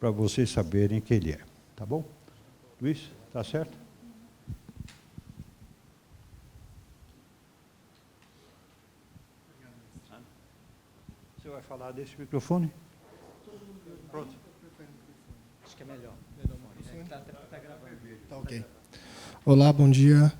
para vocês saberem quem ele é. Tá bom? Luiz, tá certo? Você vai falar desse microfone? Pronto. Acho que é melhor. Está gravando. Tá ok. Olá, bom dia.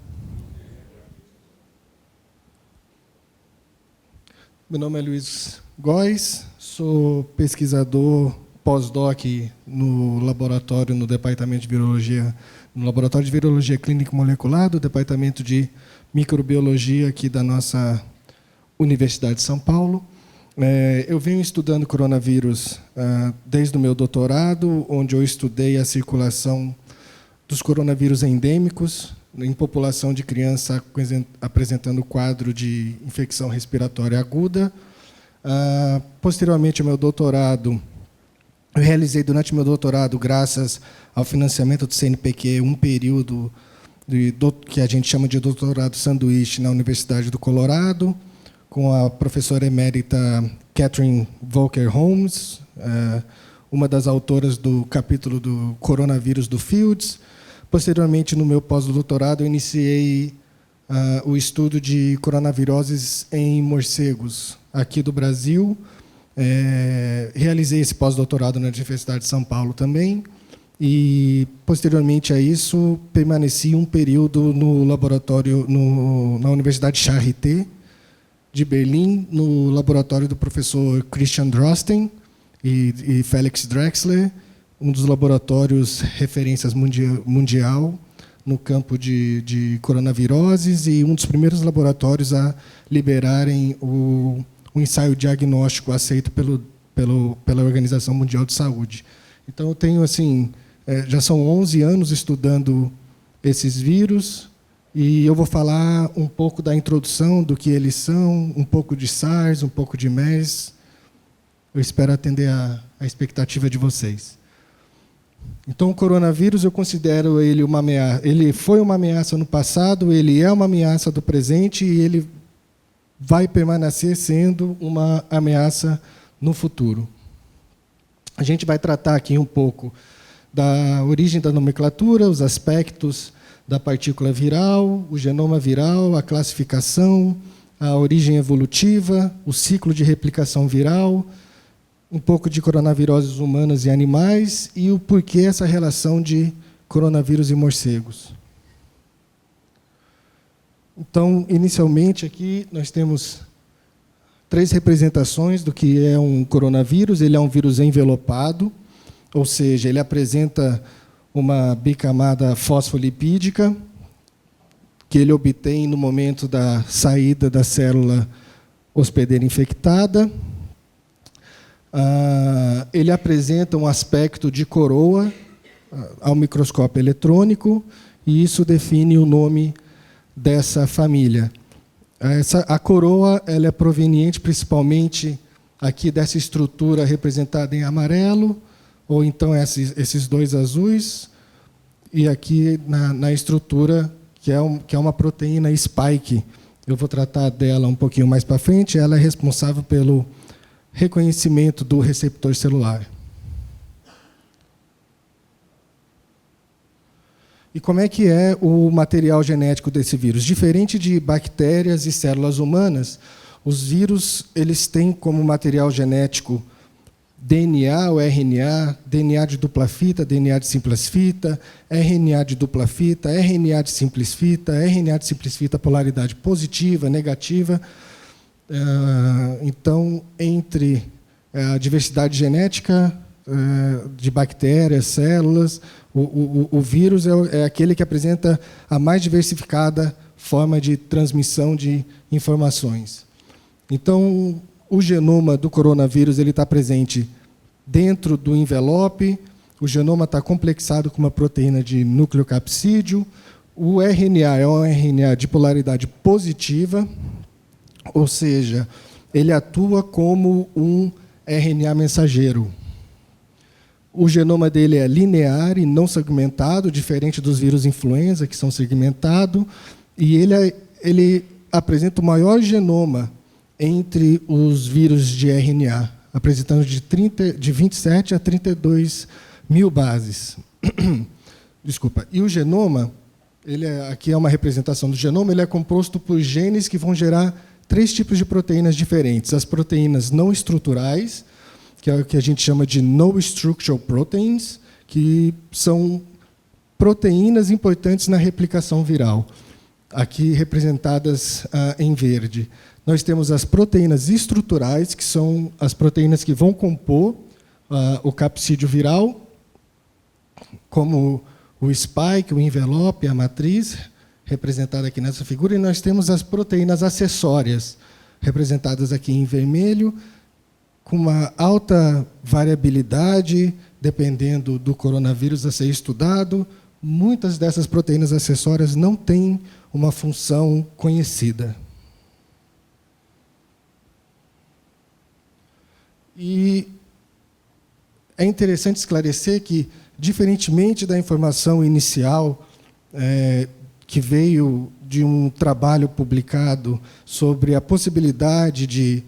Meu nome é Luiz Góes, sou pesquisador pós-doc no laboratório, no Departamento de Virologia, no Laboratório de Virologia Clínica e Molecular do Departamento de Microbiologia aqui da nossa Universidade de São Paulo. Eu venho estudando coronavírus desde o meu doutorado, onde eu estudei a circulação dos coronavírus endêmicos em população de criança apresentando quadro de infecção respiratória aguda. Posteriormente ao meu doutorado, eu realizei durante o meu doutorado, graças ao financiamento do CNPq, um período que a gente chama de doutorado sanduíche na Universidade do Colorado, com a professora emérita Catherine Volker Holmes, uma das autoras do capítulo do coronavírus do Fields. Posteriormente, no meu pós-doutorado, eu iniciei o estudo de coronaviroses em morcegos aqui do Brasil. Realizei esse pós-doutorado na Universidade de São Paulo também. E, posteriormente a isso, permaneci um período no laboratório, na Universidade Charité de Berlim, no laboratório do professor Christian Drosten e Felix Drexler, um dos laboratórios referências mundial no campo de coronaviroses e um dos primeiros laboratórios a liberarem o ensaio diagnóstico aceito pela Organização Mundial de Saúde. Então, eu tenho, já são 11 anos estudando esses vírus, e eu vou falar um pouco da introdução, do que eles são, um pouco de SARS, um pouco de MERS. Eu espero atender a expectativa de vocês. Então, o coronavírus, eu considero ele uma ameaça. Ele foi uma ameaça no passado, ele é uma ameaça do presente e ele vai permanecer sendo uma ameaça no futuro. A gente vai tratar aqui um pouco da origem da nomenclatura, os aspectos da partícula viral, o genoma viral, a classificação, a origem evolutiva, o ciclo de replicação viral, um pouco de coronaviroses humanas e animais e o porquê essa relação de coronavírus e morcegos. Então, inicialmente, aqui nós temos 3 representações do que é um coronavírus. Ele é um vírus envelopado, ou seja, ele apresenta uma bicamada fosfolipídica que ele obtém no momento da saída da célula hospedeira infectada. Ele apresenta um aspecto de coroa ao microscópio eletrônico, e isso define o nome dessa família. A coroa ela é proveniente principalmente aqui dessa estrutura representada em amarelo, ou então esses 2 azuis, e aqui na estrutura, que é uma proteína spike. Eu vou tratar dela um pouquinho mais para frente. Ela é responsável pelo reconhecimento do receptor celular. E como é que é o material genético desse vírus? Diferente de bactérias e células humanas, os vírus eles têm como material genético DNA ou RNA, DNA de dupla fita, DNA de simples fita, RNA de dupla fita, RNA de simples fita, RNA de simples fita polaridade positiva, negativa. Então, entre a diversidade genética de bactérias, células, o vírus é aquele que apresenta a mais diversificada forma de transmissão de informações. Então, o genoma do coronavírus ele está presente dentro do envelope, o genoma está complexado com uma proteína de nucleocapsídeo, o RNA é um RNA de polaridade positiva, ou seja, ele atua como um RNA mensageiro. O genoma dele é linear e não segmentado, diferente dos vírus influenza, que são segmentados, e ele apresenta o maior genoma entre os vírus de RNA, apresentando de 27 a 32 1000 bases. Desculpa. E o genoma, aqui é uma representação do genoma, ele é composto por genes que vão gerar 3 tipos de proteínas diferentes. As proteínas não estruturais, que é o que a gente chama de no structural proteins, que são proteínas importantes na replicação viral, aqui representadas em verde. Nós temos as proteínas estruturais, que são as proteínas que vão compor o capsídeo viral, como o spike, o envelope, a matriz, representada aqui nessa figura, e nós temos as proteínas acessórias, representadas aqui em vermelho, com uma alta variabilidade, dependendo do coronavírus a ser estudado. Muitas dessas proteínas acessórias não têm uma função conhecida. E é interessante esclarecer que, diferentemente da informação inicial, que veio de um trabalho publicado sobre a possibilidade de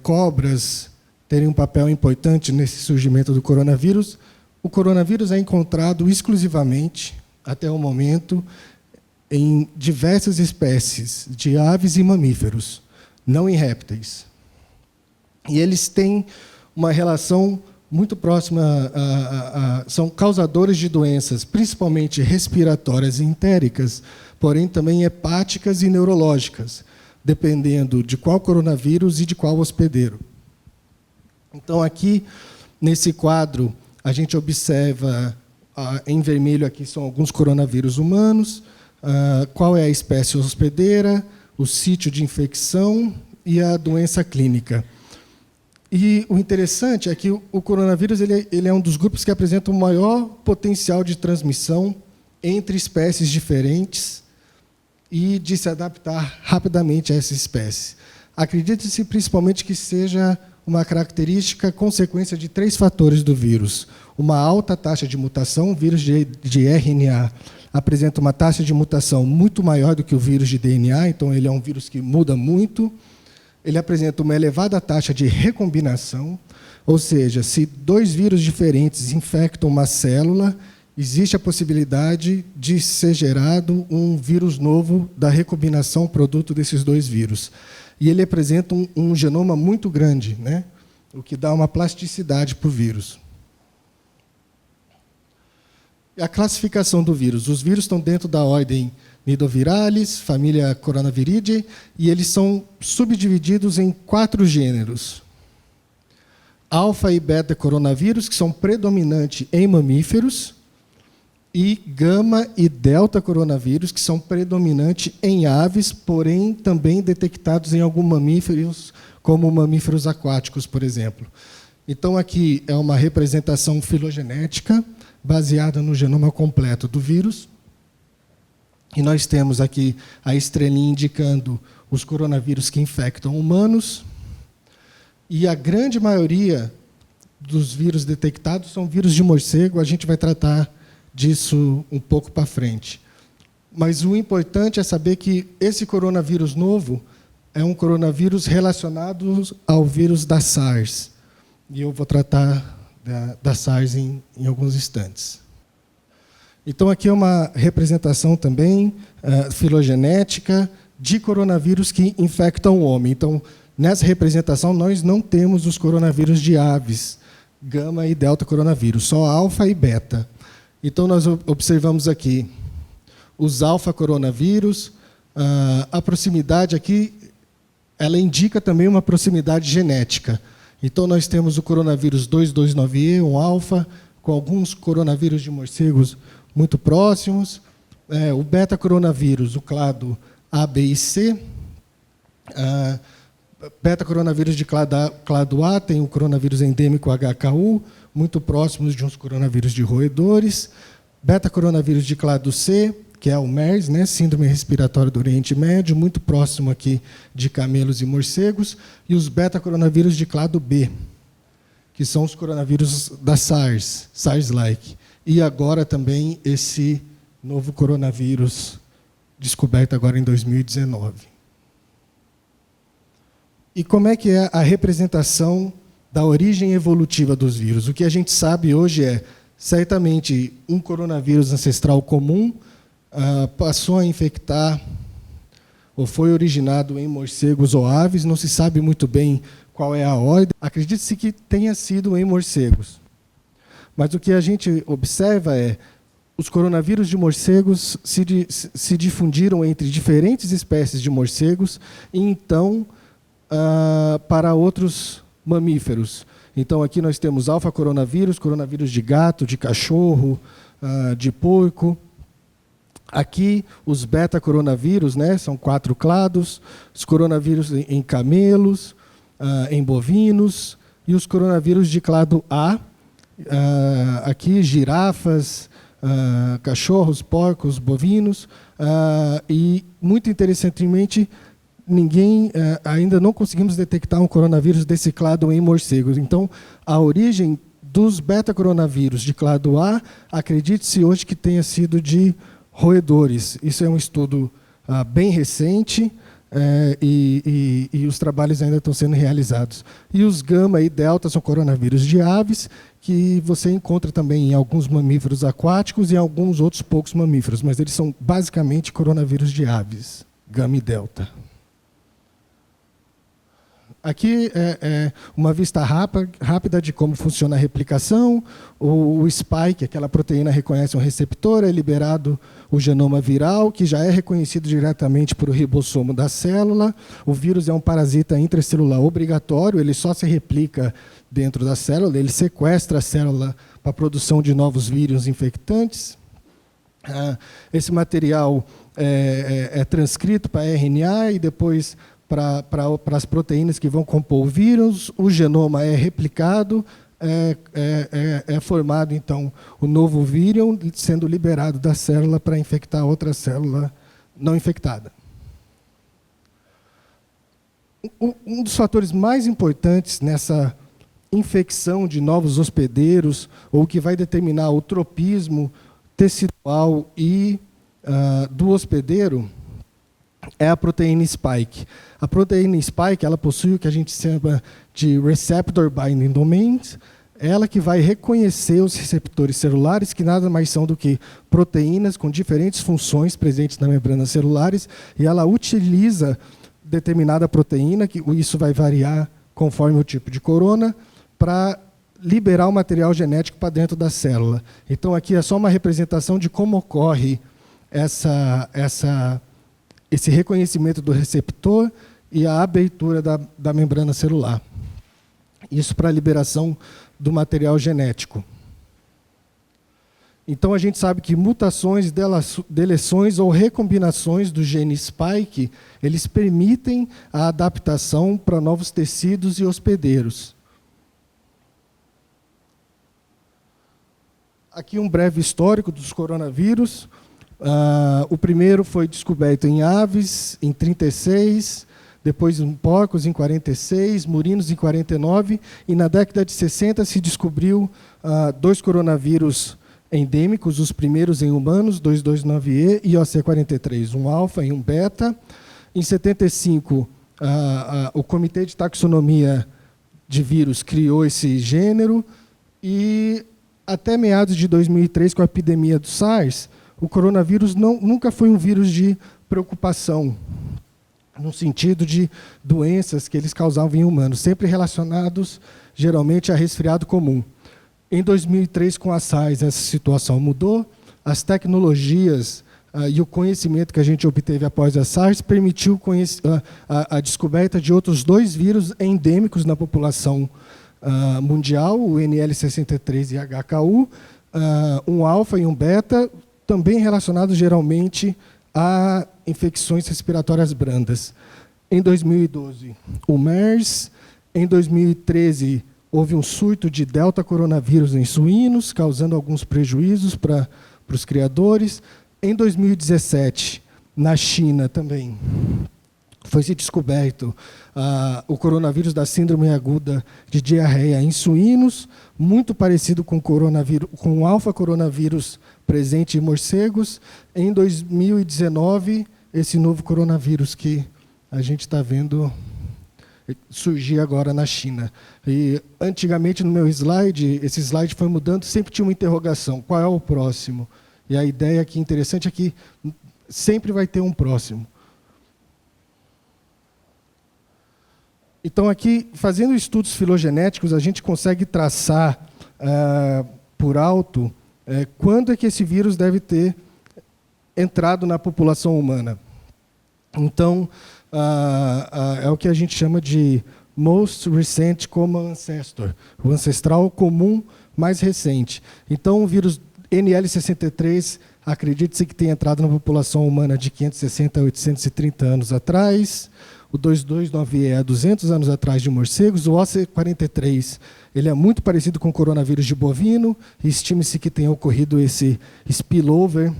cobras terem um papel importante nesse surgimento do coronavírus, o coronavírus é encontrado exclusivamente, até o momento, em diversas espécies de aves e mamíferos, não em répteis. E eles têm uma relação muito próxima, são causadores de doenças, principalmente respiratórias e entéricas, porém também hepáticas e neurológicas, dependendo de qual coronavírus e de qual hospedeiro. Então, aqui, nesse quadro, a gente observa, em vermelho aqui são alguns coronavírus humanos, qual é a espécie hospedeira, o sítio de infecção e a doença clínica. E o interessante é que o coronavírus ele é um dos grupos que apresenta o maior potencial de transmissão entre espécies diferentes e de se adaptar rapidamente a essa espécie. Acredita-se principalmente que seja uma característica consequência de 3 fatores do vírus. Uma alta taxa de mutação, o vírus de RNA apresenta uma taxa de mutação muito maior do que o vírus de DNA, então ele é um vírus que muda muito. Ele apresenta uma elevada taxa de recombinação, ou seja, se 2 vírus diferentes infectam uma célula, existe a possibilidade de ser gerado um vírus novo da recombinação produto desses 2 vírus. E ele apresenta um genoma muito grande, né? O que dá uma plasticidade para o vírus. E a classificação do vírus. Os vírus estão dentro da ordem Nidovirales, família Coronaviridae, e eles são subdivididos em 4 gêneros. Alfa e beta coronavírus, que são predominantes em mamíferos, e gama e delta coronavírus, que são predominantes em aves, porém também detectados em alguns mamíferos, como mamíferos aquáticos, por exemplo. Então, aqui é uma representação filogenética baseada no genoma completo do vírus. E nós temos aqui a estrelinha indicando os coronavírus que infectam humanos. E a grande maioria dos vírus detectados são vírus de morcego. A gente vai tratar disso um pouco para frente. Mas o importante é saber que esse coronavírus novo é um coronavírus relacionado ao vírus da SARS. E eu vou tratar da SARS em alguns instantes. Então, aqui é uma representação também filogenética de coronavírus que infectam o homem. Então, nessa representação, nós não temos os coronavírus de aves, gama e delta coronavírus, só alfa e beta. Então, nós observamos aqui os alfa-coronavírus. A proximidade aqui, ela indica também uma proximidade genética. Então, nós temos o coronavírus 229E, um alfa, com alguns coronavírus de morcegos muito próximos. O beta-coronavírus, o clado A, B e C. Beta-coronavírus de clado A tem o coronavírus endêmico HKU, muito próximos de uns coronavírus de roedores. Beta-coronavírus de clado C, que é o MERS, né, Síndrome Respiratória do Oriente Médio, muito próximo aqui de camelos e morcegos. E os beta-coronavírus de clado B, que são os coronavírus da SARS, SARS-like. E agora também esse novo coronavírus descoberto agora em 2019. E como é que é a representação da origem evolutiva dos vírus? O que a gente sabe hoje é certamente um coronavírus ancestral comum passou a infectar ou foi originado em morcegos ou aves, não se sabe muito bem qual é a ordem. Acredita-se que tenha sido em morcegos. Mas o que a gente observa é os coronavírus de morcegos se difundiram entre diferentes espécies de morcegos e, então, para outros mamíferos. Então, aqui nós temos alfa-coronavírus, coronavírus de gato, de cachorro, de porco. Aqui, os beta-coronavírus, né, são 4 clados, os coronavírus em camelos, em bovinos, e os coronavírus de clado A, aqui girafas, cachorros, porcos, bovinos, e, muito interessantemente, ainda não conseguimos detectar um coronavírus desse clado em morcegos. Então, a origem dos beta-coronavírus de clado A, acredite-se hoje que tenha sido de roedores. Isso é um estudo bem recente e os trabalhos ainda estão sendo realizados. E os gama e delta são coronavírus de aves, que você encontra também em alguns mamíferos aquáticos e em alguns outros poucos mamíferos, mas eles são basicamente coronavírus de aves, gama e delta. Aqui é uma vista rápida de como funciona a replicação. O spike, aquela proteína, reconhece um receptor, é liberado o genoma viral, que já é reconhecido diretamente por o ribossomo da célula. O vírus é um parasita intracelular obrigatório, ele só se replica dentro da célula, ele sequestra a célula para a produção de novos vírus infectantes. Esse material é transcrito para RNA e depois para as proteínas que vão compor o vírus, o genoma é replicado, é formado, então, o novo vírus sendo liberado da célula para infectar outra célula não infectada. Um dos fatores mais importantes nessa infecção de novos hospedeiros, ou que vai determinar o tropismo tecidual e do hospedeiro, é a proteína spike. A proteína spike, ela possui o que a gente chama de receptor binding domains, ela que vai reconhecer os receptores celulares, que nada mais são do que proteínas com diferentes funções presentes na membrana celulares, e ela utiliza determinada proteína, que isso vai variar conforme o tipo de corona, para liberar o material genético para dentro da célula. Então, aqui é só uma representação de como ocorre esse reconhecimento do receptor e a abertura da membrana celular. Isso para a liberação do material genético. Então, a gente sabe que mutações, deleções ou recombinações do gene spike, eles permitem a adaptação para novos tecidos e hospedeiros. Aqui um breve histórico dos coronavírus. O primeiro foi descoberto em aves, em 1936, depois em porcos, em 1946, murinos, em 1949, e na década de 60 se descobriu 2 coronavírus endêmicos, os primeiros em humanos, 229E e OC43, um alfa e um beta. Em 75, o Comitê de Taxonomia de Vírus criou esse gênero, e até meados de 2003, com a epidemia do SARS, o coronavírus nunca foi um vírus de preocupação, no sentido de doenças que eles causavam em humanos, sempre relacionados, geralmente, a resfriado comum. Em 2003, com a SARS, essa situação mudou. As tecnologias e o conhecimento que a gente obteve após a SARS permitiu a descoberta de outros 2 vírus endêmicos na população mundial, o NL63 e HKU, um alfa e um beta, também relacionados geralmente a infecções respiratórias brandas. Em 2012, o MERS. Em 2013, houve um surto de delta coronavírus em suínos, causando alguns prejuízos para os criadores. Em 2017, na China também, foi-se descoberto o coronavírus da síndrome aguda de diarreia em suínos, muito parecido com o alfa-coronavírus presente em morcegos. Em 2019, esse novo coronavírus que a gente está vendo surgir agora na China. E, antigamente, no meu slide, esse slide foi mudando, sempre tinha uma interrogação, qual é o próximo? E a ideia aqui interessante é que sempre vai ter um próximo. Então, aqui, fazendo estudos filogenéticos, a gente consegue traçar por alto quando é que esse vírus deve ter entrado na população humana. Então, é o que a gente chama de Most Recent Common Ancestor, o ancestral comum mais recente. Então, o vírus NL63, acredita-se que tenha entrado na população humana de 560 a 830 anos atrás. O 229E há 200 anos atrás de morcegos. O OC43 ele é muito parecido com o coronavírus de bovino. Estima-se que tenha ocorrido esse spillover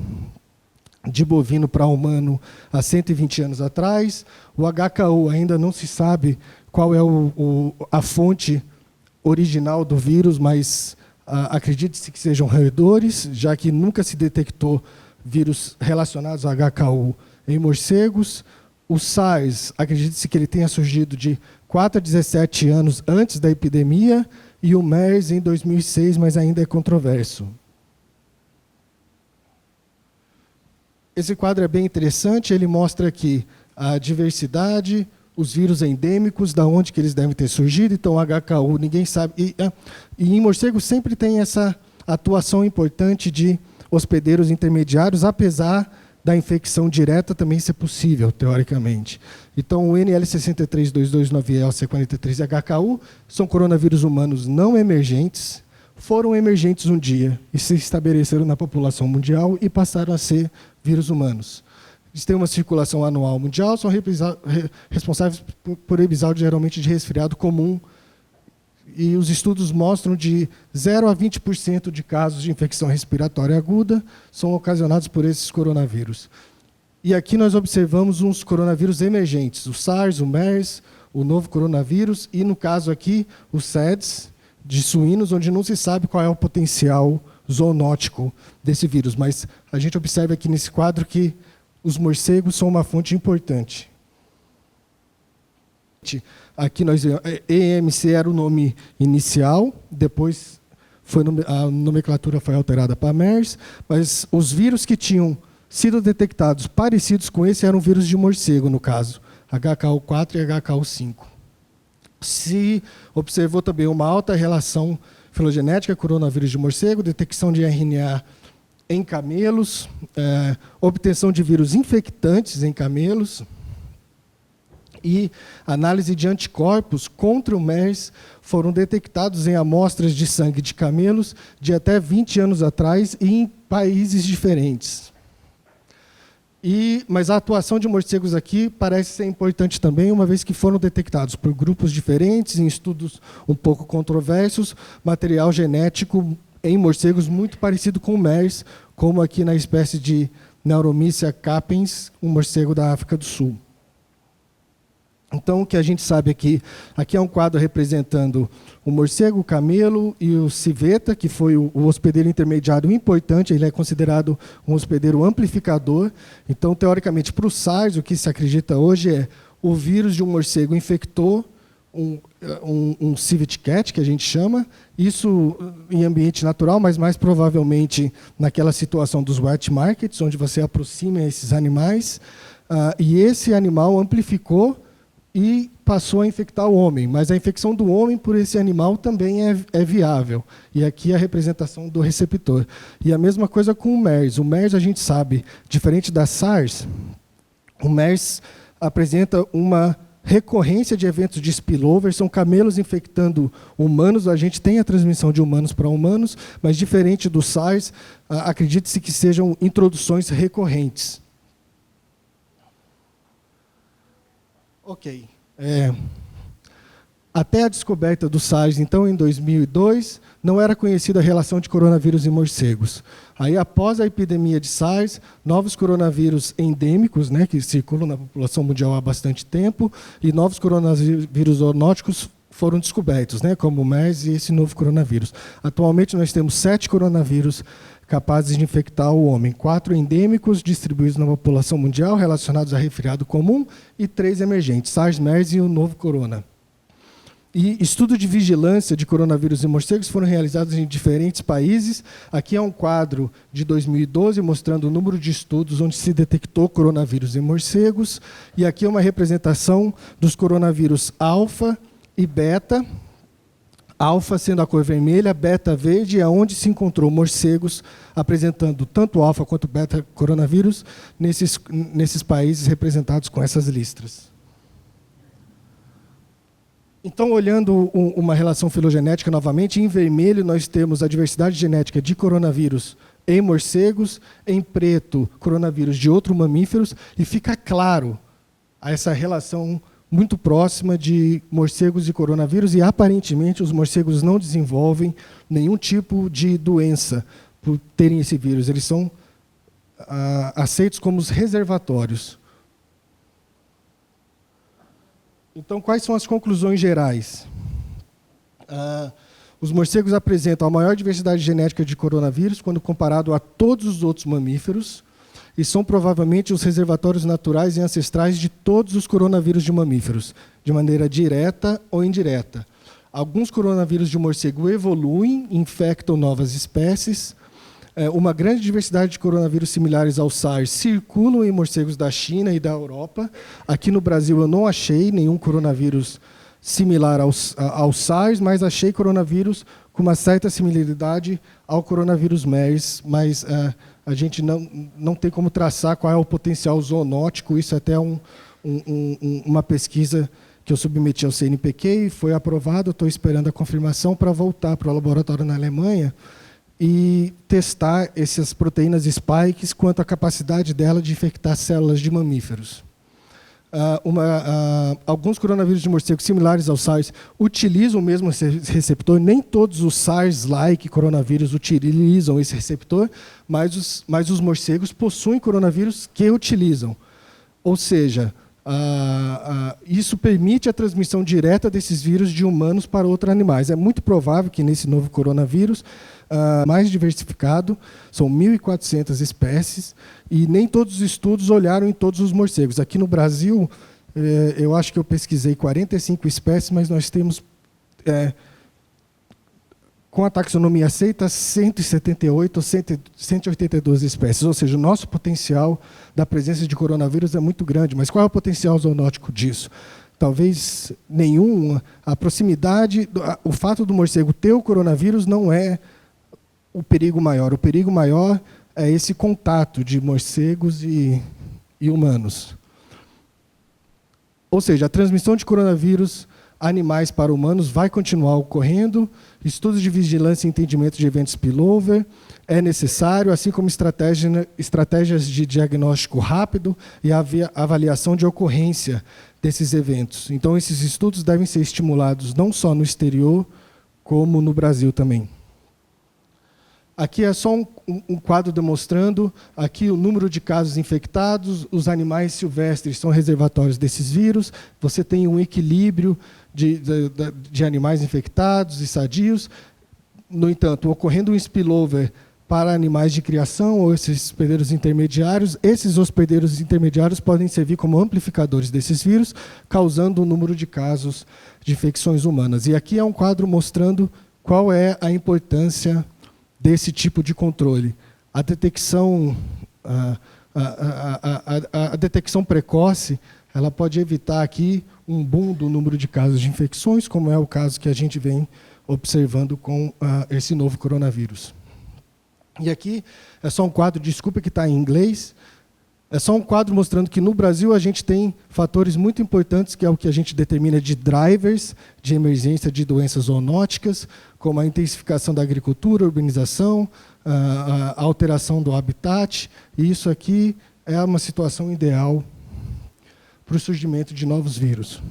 de bovino para humano há 120 anos atrás. O HKU ainda não se sabe qual é a fonte original do vírus, mas acredite-se que sejam roedores, já que nunca se detectou vírus relacionados ao HKU em morcegos. O SARS, acredita-se que ele tenha surgido de 4 a 17 anos antes da epidemia, e o MERS em 2006, mas ainda é controverso. Esse quadro é bem interessante, ele mostra aqui a diversidade, os vírus endêmicos, da onde que eles devem ter surgido. Então, o HKU, ninguém sabe. E em morcego sempre tem essa atuação importante de hospedeiros intermediários, apesar da infecção direta também ser possível, teoricamente. Então, o NL632229E, OC43 e HKU são coronavírus humanos não emergentes, foram emergentes um dia e se estabeleceram na população mundial e passaram a ser vírus humanos. Eles têm uma circulação anual mundial, são responsáveis por episódio geralmente de resfriado comum, e os estudos mostram de 0 a 20% de casos de infecção respiratória aguda são ocasionados por esses coronavírus. E aqui nós observamos uns coronavírus emergentes, o SARS, o MERS, o novo coronavírus, e, no caso aqui, o SEDS, de suínos, onde não se sabe qual é o potencial zoonótico desse vírus. Mas a gente observa aqui nesse quadro que os morcegos são uma fonte importante. Aqui nós EMC era o nome inicial, depois a nomenclatura foi alterada para MERS, mas os vírus que tinham sido detectados parecidos com esse eram vírus de morcego, no caso, HKU4 e HKU5. Se observou também uma alta relação filogenética coronavírus de morcego, detecção de RNA em camelos, obtenção de vírus infectantes em camelos, e análise de anticorpos contra o MERS foram detectados em amostras de sangue de camelos de até 20 anos atrás e em países diferentes. Mas a atuação de morcegos aqui parece ser importante também, uma vez que foram detectados por grupos diferentes, em estudos um pouco controversos, material genético em morcegos muito parecido com o MERS, como aqui na espécie de Neuromycia capiens, um morcego da África do Sul. Então, o que a gente sabe aqui é um quadro representando o morcego, o camelo e o civeta, que foi o hospedeiro intermediário importante, ele é considerado um hospedeiro amplificador. Então, teoricamente, para o SARS, o que se acredita hoje é o vírus de um morcego infectou um civet cat, que a gente chama, isso em ambiente natural, mas mais provavelmente naquela situação dos wet markets, onde você aproxima esses animais, e esse animal amplificou e passou a infectar o homem, mas a infecção do homem por esse animal também é viável. E aqui a representação do receptor. E a mesma coisa com o MERS. O MERS, a gente sabe, diferente da SARS, o MERS apresenta uma recorrência de eventos de spillover, são camelos infectando humanos, a gente tem a transmissão de humanos para humanos, mas diferente do SARS, acredite-se que sejam introduções recorrentes. Ok. Até a descoberta do SARS, então, em 2002, não era conhecida a relação de coronavírus e morcegos. Aí, após a epidemia de SARS, novos coronavírus endêmicos, né, que circulam na população mundial há bastante tempo, e novos coronavírus zoonóticos foram descobertos, né, como o MERS e esse novo coronavírus. Atualmente, nós temos 7 coronavírus capazes de infectar o homem, 4 endêmicos distribuídos na população mundial relacionados a resfriado comum e 3 emergentes, SARS, MERS e o novo corona. E estudos de vigilância de coronavírus em morcegos foram realizados em diferentes países. Aqui é um quadro de 2012, mostrando o número de estudos onde se detectou coronavírus em morcegos. E aqui é uma representação dos coronavírus alfa e beta. Alfa sendo a cor vermelha, beta verde, é onde se encontrou morcegos apresentando tanto alfa quanto beta coronavírus nesses países representados com essas listras. Então, olhando uma relação filogenética novamente, em vermelho nós temos a diversidade genética de coronavírus em morcegos, em preto, coronavírus de outros mamíferos, e fica claro essa relação muito próxima de morcegos e coronavírus, e aparentemente os morcegos não desenvolvem nenhum tipo de doença por terem esse vírus. Eles são aceitos como os reservatórios. Então, quais são as conclusões gerais? Os morcegos apresentam a maior diversidade genética de coronavírus quando comparado a todos os outros mamíferos, e são provavelmente os reservatórios naturais e ancestrais de todos os coronavírus de mamíferos, de maneira direta ou indireta. Alguns coronavírus de morcego evoluem, infectam novas espécies. Uma grande diversidade de coronavírus similares ao SARS circulam em morcegos da China e da Europa. Aqui no Brasil eu não achei nenhum coronavírus similar ao SARS, mas achei coronavírus com uma certa similaridade ao coronavírus MERS, mas a gente não tem como traçar qual é o potencial zoonótico. Isso é até uma pesquisa que eu submeti ao CNPq e foi aprovado. Estou esperando a confirmação para voltar para o laboratório na Alemanha e testar essas proteínas spikes quanto à capacidade dela de infectar células de mamíferos. Alguns coronavírus de morcego similares ao SARS utilizam o mesmo receptor. Nem todos os SARS-like coronavírus utilizam esse receptor, mas os morcegos possuem coronavírus que utilizam. Ou seja, isso permite a transmissão direta desses vírus de humanos para outros animais. É muito provável que nesse novo coronavírus, mais diversificado, são 1.400 espécies, e nem todos os estudos olharam em todos os morcegos. Aqui no Brasil, eu acho que eu pesquisei 45 espécies, mas nós temos, com a taxonomia aceita, 178 ou 182 espécies. Ou seja, o nosso potencial da presença de coronavírus é muito grande. Mas qual é o potencial zoonótico disso? Talvez nenhum. A proximidade, o fato do morcego ter o coronavírus não é o perigo maior. O perigo maior é esse contato de morcegos e humanos. Ou seja, a transmissão de coronavírus animais para humanos vai continuar ocorrendo. Estudos de vigilância e entendimento de eventos spillover é necessário, assim como estratégias de diagnóstico rápido e avaliação de ocorrência desses eventos. Então, esses estudos devem ser estimulados não só no exterior, como no Brasil também. Aqui é só um quadro demonstrando aqui o número de casos infectados. Os animais silvestres são reservatórios desses vírus. Você tem um equilíbrio de animais infectados e sadios. No entanto, ocorrendo um spillover para animais de criação ou esses hospedeiros intermediários, esses hospedeiros intermediários podem servir como amplificadores desses vírus, causando um número de casos de infecções humanas. E aqui é um quadro mostrando qual é a importância desse tipo de controle. A detecção, a detecção precoce, ela pode evitar aqui um boom do número de casos de infecções, como é o caso que a gente vem observando com esse novo coronavírus. E aqui é só um quadro, desculpa que está em inglês, é só um quadro mostrando que no Brasil a gente tem fatores muito importantes, que é o que a gente determina de drivers de emergência de doenças zoonóticas, como a intensificação da agricultura, a urbanização, a alteração do habitat, e isso aqui é uma situação ideal para o surgimento de novos vírus.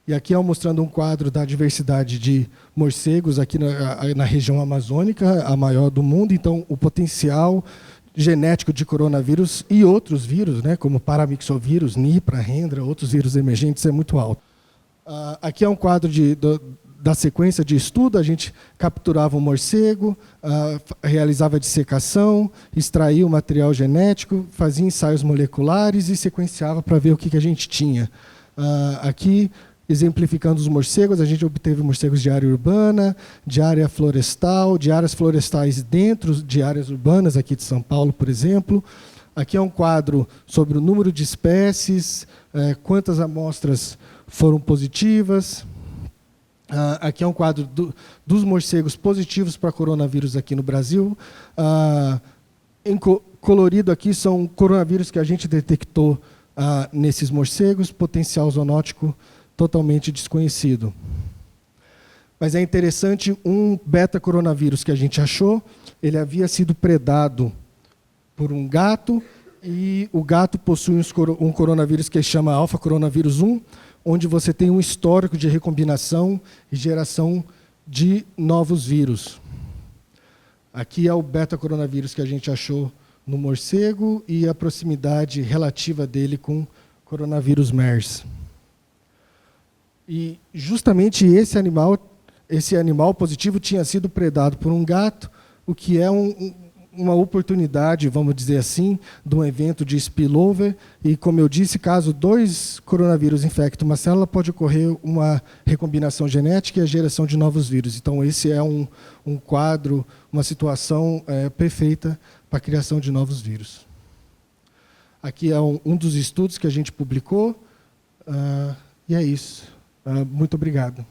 E aqui é mostrando um quadro da diversidade de morcegos aqui na região amazônica, a maior do mundo. Então, o potencial genético de coronavírus e outros vírus, né, como paramixovírus, Nipra, Hendra, outros vírus emergentes, é muito alto. Aqui é um quadro da sequência de estudo. A gente capturava um morcego, realizava a dissecação, extraía o material genético, fazia ensaios moleculares e sequenciava para ver o que a gente tinha. Aqui exemplificando os morcegos, a gente obteve morcegos de área urbana, de área florestal, de áreas florestais dentro de áreas urbanas, aqui de São Paulo, por exemplo. Aqui é um quadro sobre o número de espécies, quantas amostras foram positivas. Aqui é um quadro dos morcegos positivos para coronavírus aqui no Brasil. Em colorido aqui são coronavírus que a gente detectou nesses morcegos, potencial zoonótico totalmente desconhecido. Mas é interessante, um beta-coronavírus que a gente achou, ele havia sido predado por um gato, e o gato possui um coronavírus que se chama alfa-coronavírus 1, onde você tem um histórico de recombinação e geração de novos vírus. Aqui é o beta-coronavírus que a gente achou no morcego e a proximidade relativa dele com coronavírus MERS. E justamente esse animal positivo tinha sido predado por um gato, o que é uma oportunidade, vamos dizer assim, de um evento de spillover. E, como eu disse, caso 2 coronavírus infectem uma célula, pode ocorrer uma recombinação genética e a geração de novos vírus. Então, esse é um quadro, uma situação perfeita para a criação de novos vírus. Aqui é um dos estudos que a gente publicou. E é isso. Muito obrigado.